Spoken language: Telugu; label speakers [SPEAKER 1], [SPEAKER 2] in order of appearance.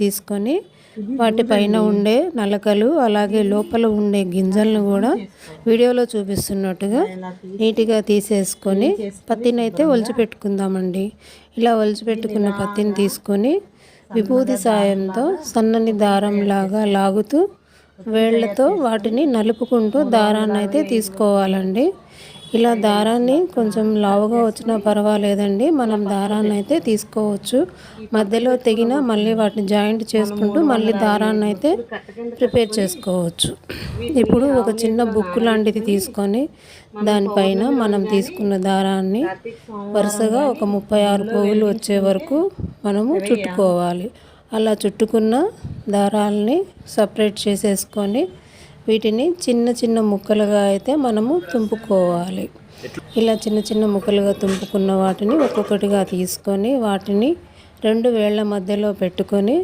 [SPEAKER 1] తీసుకొని వాటిపైన ఉండే నలకలు అలాగే లోపల ఉండే గింజలను కూడా వీడియోలో చూపిస్తున్నట్టుగా నీట్గా తీసేసుకొని పత్తిని అయితే ఒలిచిపెట్టుకుందామండి. ఇలా ఒలిచిపెట్టుకున్న పత్తిని తీసుకొని విభూది సాయంతో సన్నని దారంలాగా లాగుతూ వేళ్లతో వాటిని నలుపుకుంటూ దారాన్ని అయితే తీసుకోవాలండి. ఇలా దారాన్ని కొంచెం లావుగా వచ్చినా పర్వాలేదండి, మనం దారాన్ని అయితే తీసుకోవచ్చు. మధ్యలో తెగిన మళ్ళీ వాటిని జాయింట్ చేసుకుంటూ మళ్ళీ దారాన్ని అయితే ప్రిపేర్ చేసుకోవచ్చు. ఇప్పుడు ఒక చిన్న బుక్ లాంటిది తీసుకొని దానిపైన మనం తీసుకున్న దారాన్ని వరుసగా ఒక 36 పోగులు వచ్చే వరకు మనము చుట్టుకోవాలి. అలా చుట్టుకున్న దారాలని సపరేట్ చేసేసుకొని వీటిని చిన్న చిన్న ముక్కలుగా అయితే మనము తుంపుకోవాలి. ఇలా చిన్న చిన్న ముక్కలుగా తుంపుకున్న వాటిని ఒక్కొక్కటిగా తీసుకొని వాటిని 2 వేళ్ల మధ్యలో పెట్టుకొని